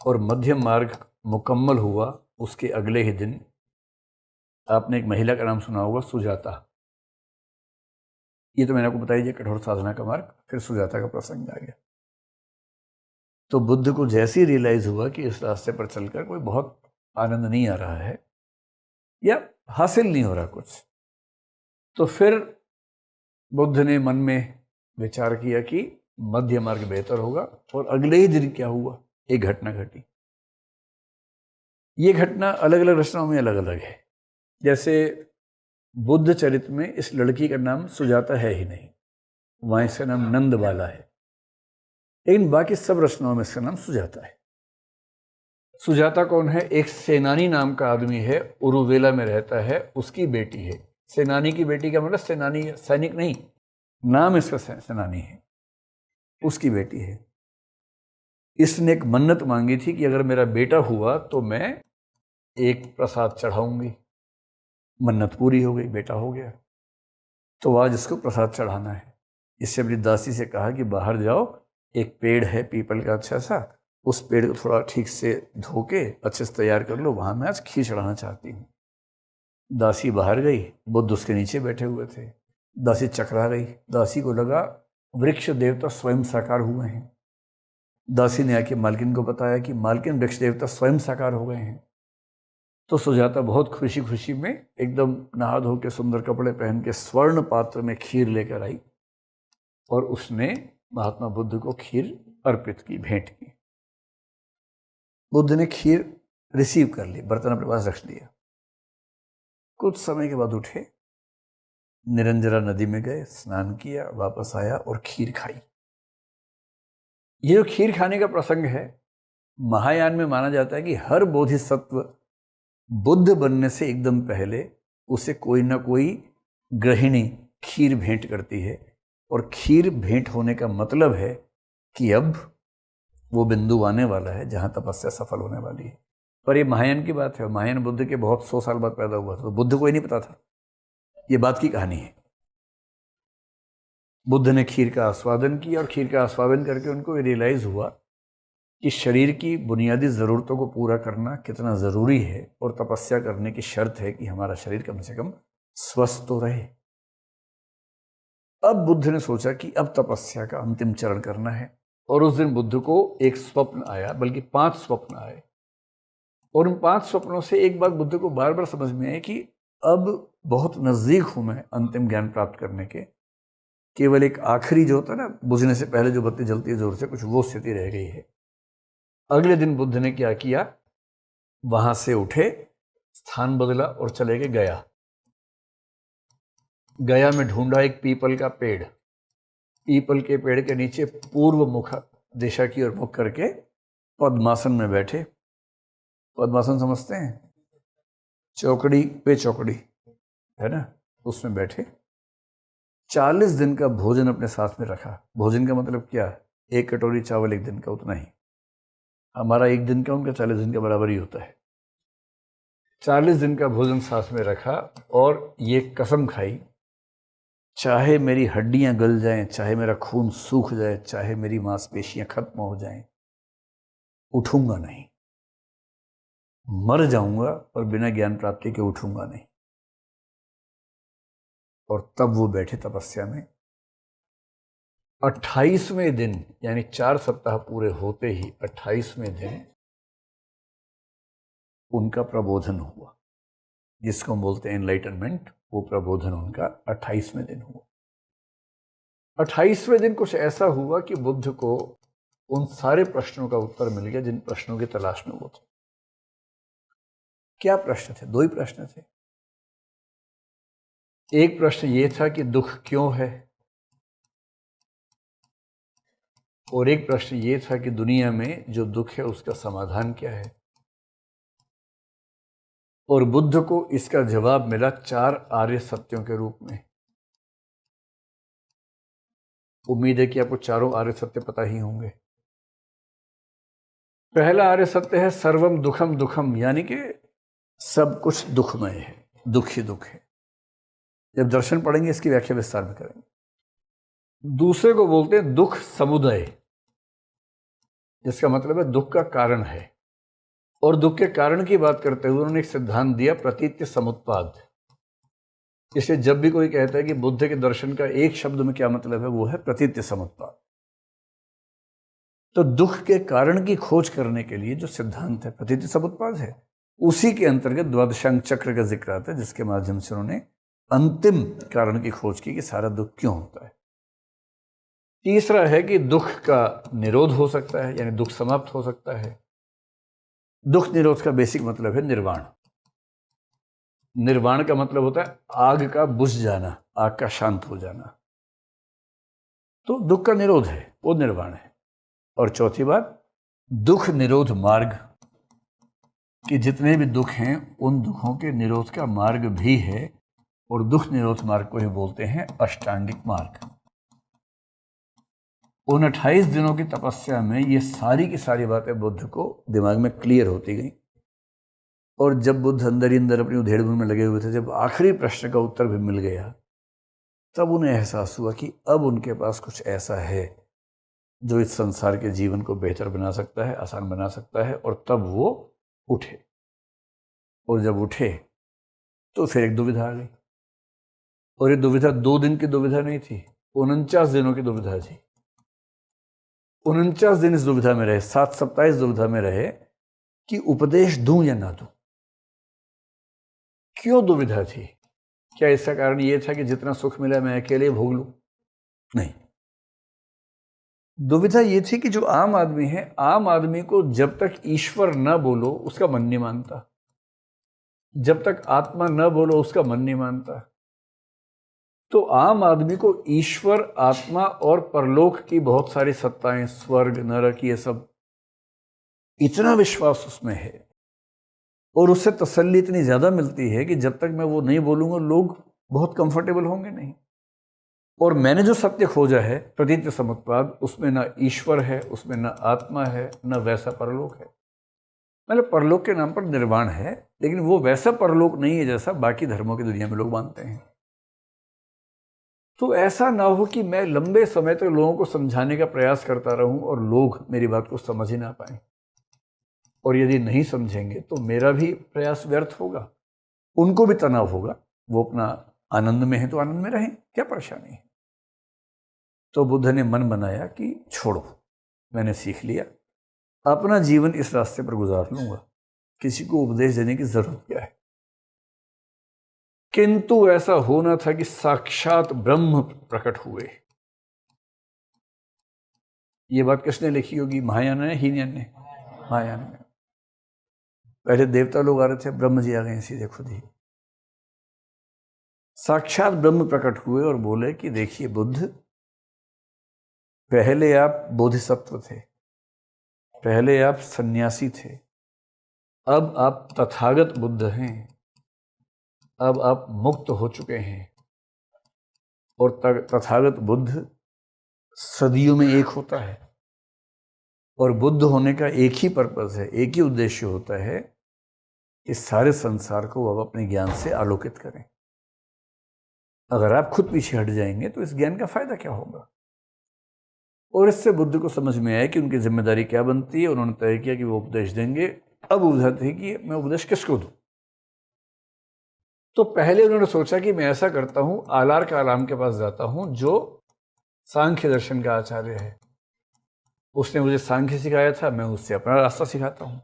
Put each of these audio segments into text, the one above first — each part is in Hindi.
और मध्यम मार्ग मुकम्मल हुआ उसके अगले ही दिन आपने एक महिला का नाम सुना होगा, सुजाता। ये तो मैंने आपको बताया, ये कठोर साधना का मार्ग। फिर सुजाता का प्रसंग आ गया। तो बुद्ध को जैसे ही रियलाइज हुआ कि इस रास्ते पर चलकर कोई बहुत आनंद नहीं आ रहा है या हासिल नहीं हो रहा कुछ, तो फिर बुद्ध ने मन में विचार किया कि मध्य मार्ग बेहतर होगा। और अगले ही दिन क्या हुआ, एक घटना घटी। ये घटना अलग अलग रचनाओं में अलग अलग है। जैसे बुद्ध चरित्र में इस लड़की का नाम सुजाता है ही नहीं, वहां इसका नाम नंदबाला है, लेकिन बाकी सब रचनाओं में इसका नाम सुजाता है। सुजाता कौन है? एक सेनानी नाम का आदमी है, उरुवेला में रहता है, उसकी बेटी है। सेनानी की बेटी का मतलब सेनानी सैनिक नहीं, नाम इसका सेनानी है, उसकी बेटी है। इसने एक मन्नत मांगी थी कि अगर मेरा बेटा हुआ तो मैं एक प्रसाद चढ़ाऊंगी। मन्नत पूरी हो गई, बेटा हो गया। तो आज इसको प्रसाद चढ़ाना है। इससे अपनी दासी से कहा कि बाहर जाओ, एक पेड़ है पीपल का अच्छा सा, उस पेड़ को थोड़ा ठीक से धो के अच्छे से तैयार कर लो, वहां मैं आज खीर चढ़ाना चाहती हूँ। दासी बाहर गई, बुद्ध उसके नीचे बैठे हुए थे। दासी चकरा गई, दासी को लगा वृक्ष देवता स्वयं साकार हुए हैं। दासी ने आके मालकिन को बताया कि मालकिन, वृक्ष देवता स्वयं साकार हो गए हैं। तो सुजाता बहुत खुशी खुशी में एकदम नहा धो के सुंदर कपड़े पहन के स्वर्ण पात्र में खीर लेकर आई और उसने महात्मा बुद्ध को खीर अर्पित की, भेंट की। बुद्ध ने खीर रिसीव कर ली, बर्तन अपने पास रख लिया। कुछ समय के बाद उठे, निरंजरा नदी में गए, स्नान किया, वापस आया और खीर खाई। ये जो खीर खाने का प्रसंग है, महायान में माना जाता है कि हर बोधिसत्व बुद्ध बनने से एकदम पहले उसे कोई ना कोई गृहिणी खीर भेंट करती है। और खीर भेंट होने का मतलब है कि अब वो बिंदु आने वाला है जहां तपस्या सफल होने वाली है। पर ये महायान की बात है, महायान बुद्ध के बहुत 100 साल बाद पैदा हुआ था, तो बुद्ध को ही नहीं पता था। ये बात की कहानी है। बुद्ध ने खीर का आस्वादन किया और खीर का आस्वादन करके उनको रियलाइज हुआ कि शरीर की बुनियादी ज़रूरतों को पूरा करना कितना ज़रूरी है, और तपस्या करने की शर्त है कि हमारा शरीर कम से कम स्वस्थ तो रहे। अब बुद्ध ने सोचा कि अब तपस्या का अंतिम चरण करना है। और उस दिन बुद्ध को एक स्वप्न आया, बल्कि 5 स्वप्न आए। और उन 5 स्वप्नों से एक बात बुद्ध को बार बार समझ में आई कि अब बहुत नज़दीक हूं मैं अंतिम ज्ञान प्राप्त करने के। केवल एक आखिरी जो होता है ना, बुझने से पहले जो बत्ती जलती है जोर से, कुछ वो स्थिति रह गई है। अगले दिन बुद्ध ने क्या किया, वहां से उठे, स्थान बदला और चले गए गया। गया में ढूंढा एक पीपल का पेड़। पीपल के पेड़ के नीचे पूर्व मुख दिशा की ओर मुख करके पद्मासन में बैठे। पद्मासन समझते हैं? चौकड़ी पे चौकड़ी है ना, उसमें बैठे। 40 दिन का भोजन अपने साथ में रखा। भोजन का मतलब क्या? 1 कटोरी चावल एक दिन का, उतना ही। हमारा 1 दिन का उनका 40 दिन का बराबर ही होता है। 40 दिन का भोजन साथ में रखा और ये कसम खाई, चाहे मेरी हड्डियां गल जाएं, चाहे मेरा खून सूख जाए, चाहे मेरी मांसपेशियां खत्म हो जाएं, उठूंगा नहीं। मर जाऊंगा पर बिना ज्ञान प्राप्ति के उठूंगा नहीं। और तब वो बैठे तपस्या में। 28वें दिन, यानी 4 सप्ताह पूरे होते ही 28वें दिन उनका प्रबोधन हुआ, जिसको हम बोलते हैं एनलाइटनमेंट। वो प्रबोधन उनका 28वें दिन हुआ। 28वें दिन कुछ ऐसा हुआ कि बुद्ध को उन सारे प्रश्नों का उत्तर मिल गया जिन प्रश्नों की तलाश में वो थे। क्या प्रश्न थे? 2 ही प्रश्न थे। एक प्रश्न ये था कि दुख क्यों है, और एक प्रश्न ये था कि दुनिया में जो दुख है उसका समाधान क्या है। और बुद्ध को इसका जवाब मिला 4 आर्य सत्यों के रूप में। उम्मीद है कि आपको चारों आर्य सत्य पता ही होंगे। पहला आर्य सत्य है सर्वम दुखम दुखम, यानी कि सब कुछ दुखमय है, दुख ही दुख है। जब दर्शन पढ़ेंगे इसकी व्याख्या विस्तार में करेंगे। दूसरे को बोलते हैं दुख समुदय, जिसका मतलब है दुख का कारण है। और दुख के कारण की बात करते हुए उन्होंने एक सिद्धांत दिया, प्रतीत्य समुत्पाद। इसलिए जब भी कोई कहता है कि बुद्ध के दर्शन का एक शब्द में क्या मतलब है, वो है प्रतीत्य समुत्पाद। तो दुख के कारण की खोज करने के लिए जो सिद्धांत है प्रतीत्य समुत्पाद है, उसी के अंतर्गत द्वादशांग चक्र का जिक्र आता है, जिसके माध्यम से उन्होंने अंतिम कारण की खोज की कि सारा दुख क्यों होता है। तीसरा है कि दुख का निरोध हो सकता है, यानी दुख समाप्त हो सकता है। दुख निरोध का बेसिक मतलब है निर्वाण। निर्वाण का मतलब होता है आग का बुझ जाना, आग का शांत हो जाना। तो दुख का निरोध है, वो निर्वाण है। और चौथी बात, दुख निरोध मार्ग, कि जितने भी दुख हैं उन दुखों के निरोध का मार्ग भी है, और दुख निरोध मार्ग को ही बोलते हैं अष्टांगिक मार्ग। उन 28 दिनों की तपस्या में ये सारी की सारी बातें बुद्ध को दिमाग में क्लियर होती गई। और जब बुद्ध अंदर ही अंदर अपनी उधेड़-बुन में लगे हुए थे, जब आखिरी प्रश्न का उत्तर भी मिल गया, तब उन्हें एहसास हुआ कि अब उनके पास कुछ ऐसा है जो इस संसार के जीवन को बेहतर बना सकता है, आसान बना सकता है। और तब वो उठे। और जब उठे तो फिर एक दुविधा आ गई। और ये दुविधा 2 दिन की दुविधा नहीं थी, 49 दिनों की दुविधा थी। 49 दिन इस दुविधा में रहे, 7 सप्ताह इस दुविधा में रहे कि उपदेश दूं या ना दूं। क्यों दुविधा थी? क्या इसका कारण यह था कि जितना सुख मिला मैं अकेले भोग लूं? नहीं। दुविधा ये थी कि जो आम आदमी है, आम आदमी को जब तक ईश्वर न बोलो उसका मन नहीं मानता, जब तक आत्मा न बोलो उसका मन नहीं मानता। तो आम आदमी को ईश्वर, आत्मा और परलोक की बहुत सारी सत्ताएं, स्वर्ग, नरक, ये सब, इतना विश्वास उसमें है और उससे तसल्ली इतनी ज्यादा मिलती है कि जब तक मैं वो नहीं बोलूंगा लोग बहुत कंफर्टेबल होंगे नहीं। और मैंने जो सत्य खोजा है प्रतीत्य समुत्पाद, उसमें ना ईश्वर है, उसमें ना आत्मा है, ना वैसा परलोक है। मतलब परलोक के नाम पर निर्वाण है, लेकिन वो वैसा परलोक नहीं है जैसा बाकी धर्मों की दुनिया में लोग मानते हैं। तो ऐसा ना हो कि मैं लंबे समय तक लोगों को समझाने का प्रयास करता रहूं और लोग मेरी बात को समझ ही ना पाए। और यदि नहीं समझेंगे तो मेरा भी प्रयास व्यर्थ होगा, उनको भी तनाव होगा। वो अपना आनंद में है तो आनंद में रहें, क्या परेशानी है। तो बुद्ध ने मन बनाया कि छोड़ो, मैंने सीख लिया, अपना जीवन इस रास्ते पर गुजार लूंगा, किसी को उपदेश देने की जरूरत क्या है। किंतु ऐसा होना था कि साक्षात ब्रह्म प्रकट हुए। ये बात किसने लिखी होगी? महायान ने, हीनयान ने? महायान ने। पहले देवता लोग आ रहे थे, ब्रह्म जी आ गए सीधे खुद ही। साक्षात ब्रह्म प्रकट हुए और बोले कि देखिए बुद्ध, पहले आप बोधिसत्व थे, पहले आप सन्यासी थे, अब आप तथागत बुद्ध हैं, अब आप मुक्त हो चुके हैं। और तथागत बुद्ध सदियों में एक होता है और बुद्ध होने का एक ही पर्पस है, एक ही उद्देश्य होता है कि सारे संसार को अब अपने ज्ञान से आलोकित करें। अगर आप खुद पीछे हट जाएंगे तो इस ज्ञान का फायदा क्या होगा। और इससे बुद्ध को समझ में आया कि उनकी जिम्मेदारी क्या बनती है। उन्होंने तय किया कि वो उपदेश देंगे। अब उधर थी कि मैं उपदेश किसको दूं। तो पहले उन्होंने सोचा कि मैं ऐसा करता हूं, आलार कालाम के पास जाता हूं जो सांख्य दर्शन का आचार्य है। उसने मुझे सांख्य सिखाया था, मैं उससे अपना रास्ता सिखाता हूं।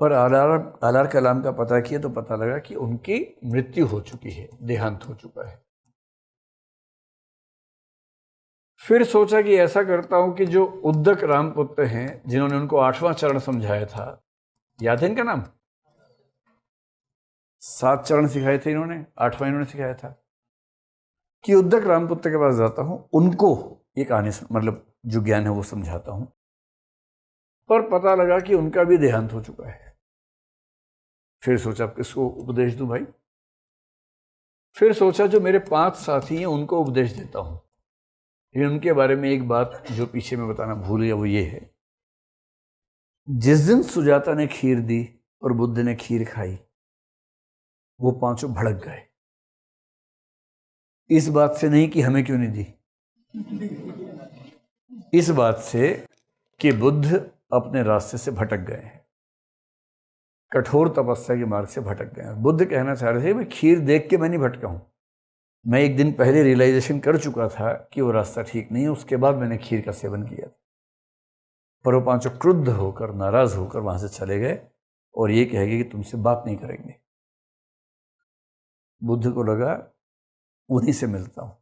पर आलार कलाम का पता किया तो पता लगा कि उनकी मृत्यु हो चुकी है, देहांत हो चुका है। फिर सोचा कि ऐसा करता हूं कि जो उद्दक रामपुत्र हैं, जिन्होंने उनको 8वां चरण समझाया था, याद है इनका नाम? 7 चरण सिखाए थे इन्होंने, 8वां इन्होंने सिखाया था। कि उद्दक रामपुत्र के पास जाता हूं, उनको ये कहानी मतलब जो ज्ञान है वो समझाता हूं। पर पता लगा कि उनका भी देहांत हो चुका है। फिर सोचा अब किसको उपदेश दूं भाई। फिर सोचा जो मेरे 5 साथी हैं उनको उपदेश देता हूं। लेकिन उनके बारे में एक बात जो पीछे में बताना भूल गया, वो ये है, जिस दिन सुजाता ने खीर दी और बुद्ध ने खीर खाई, वो पांचों भड़क गए। इस बात से नहीं कि हमें क्यों नहीं दी, इस बात से कि बुद्ध अपने रास्ते से भटक गए हैं। कठोर तपस्या के मार्ग से भटक गए। बुद्ध कहना चाह रहे थे भाई खीर देख के मैं नहीं भटका हूँ, मैं एक दिन पहले रियलाइजेशन कर चुका था कि वो रास्ता ठीक नहीं है, उसके बाद मैंने खीर का सेवन किया था। पर वो पांचों क्रुद्ध होकर, नाराज होकर वहां से चले गए और ये कहेंगे कि तुमसे बात नहीं करेंगे। बुद्ध को लगा उन्हीं से मिलता हूं।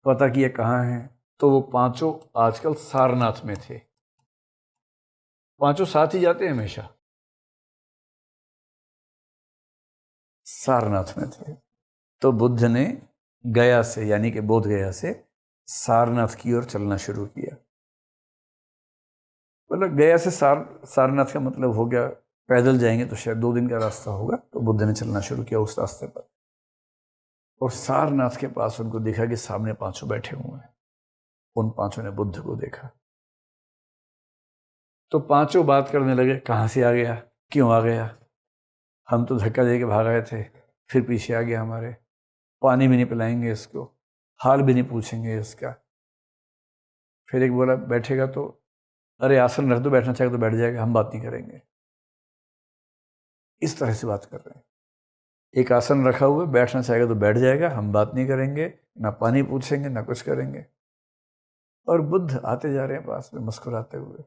पता किया कहाँ है, तो वो पांचों आजकल सारनाथ में थे। पांचों साथ ही जाते हैं हमेशा, सारनाथ में थे। तो बुद्ध ने गया से, यानी कि बोध गया से सारनाथ की ओर चलना शुरू किया। मतलब गया से सारनाथ का मतलब हो गया पैदल जाएंगे तो शायद 2 दिन का रास्ता होगा। तो बुद्ध ने चलना शुरू किया उस रास्ते पर, और सारनाथ के पास उनको देखा कि सामने पांचों बैठे हुए हैं। उन पांचों ने बुद्ध को देखा तो पांचों बात करने लगे, कहाँ से आ गया, क्यों आ गया, हम तो धक्का दे के भाग आए थे, फिर पीछे आ गया हमारे, पानी भी नहीं पिलाएंगे इसको, हाल भी नहीं पूछेंगे इसका। फिर एक बोला बैठेगा तो अरे आसन रख दो, बैठना चाहेगा तो बैठ जाएगा, हम बात नहीं करेंगे। इस तरह से बात कर रहे हैं। एक आसन रखा हुआ है, बैठना चाहेगा तो बैठ जाएगा, हम बात नहीं करेंगे, ना पानी पूछेंगे ना कुछ करेंगे। और बुद्ध आते जा रहे हैं पास में मुस्कुराते हुए।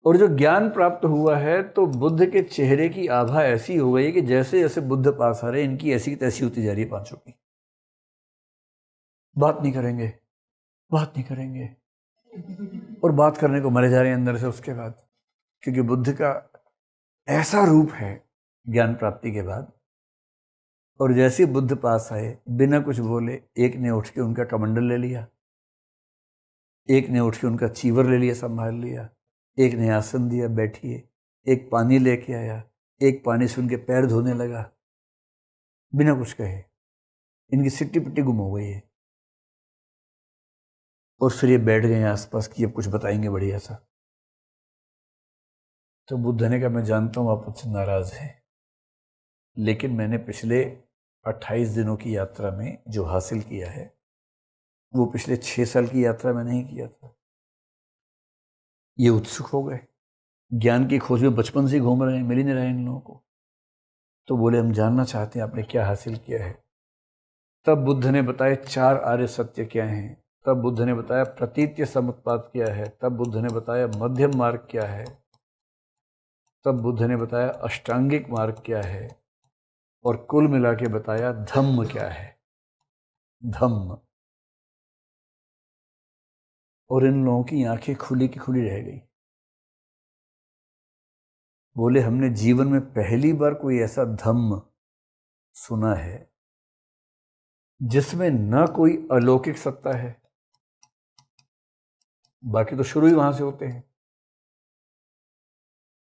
और जो ज्ञान प्राप्त हुआ है तो बुद्ध के चेहरे की आभा ऐसी हो गई कि जैसे जैसे बुद्ध पास आ रहे हैं इनकी ऐसी तैसी होती जा रही है पांचों की। बात नहीं करेंगे, बात नहीं करेंगे, और बात करने को मरे जा रहे हैं अंदर से उसके बाद, क्योंकि बुद्ध का ऐसा रूप है ज्ञान प्राप्ति के बाद। और जैसे बुद्ध पास आए बिना कुछ बोले, एक ने उठ के उनका कमंडल ले लिया, एक ने उठ के उनका चीवर ले लिया, संभाल लिया, एक ने आसन दिया बैठिए, एक पानी लेके आया, एक पानी से उनके पैर धोने लगा बिना कुछ कहे। इनकी सिट्टी पिट्टी गुम हो गई है। और फिर ये बैठ गए आसपास कि अब कुछ बताएंगे बढ़िया सा। तो बुद्ध ने कहा मैं जानता हूँ आप मुझसे नाराज हैं, लेकिन मैंने पिछले 28 दिनों की यात्रा में जो हासिल किया है वो पिछले 6 साल की यात्रा में नहीं किया था। ये उत्सुक हो गए, ज्ञान की खोज में बचपन से घूम रहे हैं, मिल ही नहीं रहे इन लोगों को। तो बोले हम जानना चाहते हैं आपने क्या हासिल किया है। तब बुद्ध ने बताया 4 आर्य सत्य क्या हैं। तब बुद्ध ने बताया प्रतीत्य समुत्पाद क्या है। तब बुद्ध ने बताया मध्यम मार्ग क्या है। तब बुद्ध ने बताया अष्टांगिक मार्ग क्या है। और कुल मिला के बताया धम्म क्या है, धम्म। और इन लोगों की आंखें खुली की खुली रह गई। बोले हमने जीवन में पहली बार कोई ऐसा धम्म सुना है जिसमें न कोई अलौकिक सत्ता है, बाकी तो शुरू ही वहां से होते हैं।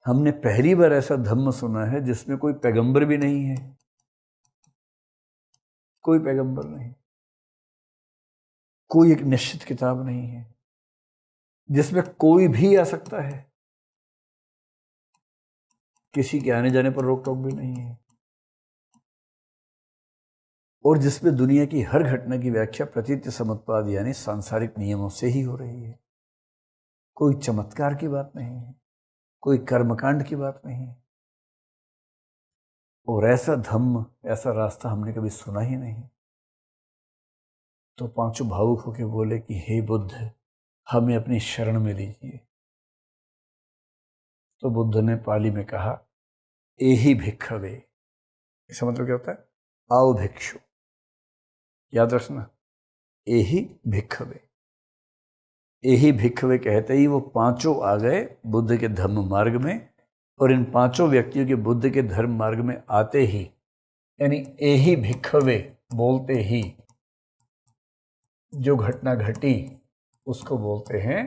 हमने पहली बार ऐसा धम्म सुना है जिसमें कोई पैगंबर भी नहीं है, कोई पैगंबर नहीं, कोई एक निश्चित किताब नहीं है, जिसमें कोई भी आ सकता है, किसी के आने जाने पर रोक टोक भी नहीं है, और जिसमें दुनिया की हर घटना की व्याख्या प्रतीत्य समुत्पाद यानी सांसारिक नियमों से ही हो रही है। कोई चमत्कार की बात नहीं है, कोई कर्मकांड की बात नहीं है। और ऐसा धम्म, ऐसा रास्ता हमने कभी सुना ही नहीं। तो पांचों भावुक होकर बोले कि हे बुद्ध हमें अपनी शरण में लीजिए। तो बुद्ध ने पाली में कहा एहि भिक्खवे। इसका मतलब क्या होता है? आओ भिक्षु। याद रखना, एहि भिक्खवे। एहि भिक्खवे कहते ही वो पांचों आ गए बुद्ध के धम्म मार्ग में। और इन पांचों व्यक्तियों के बुद्ध के धर्म मार्ग में आते ही, यानी एहि भिक्खवे बोलते ही जो घटना घटी उसको बोलते हैं,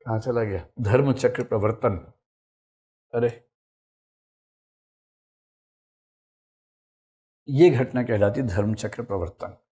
कहाँ चला गया, धर्म चक्र प्रवर्तन। अरे ये घटना कहलाती धर्म चक्र प्रवर्तन।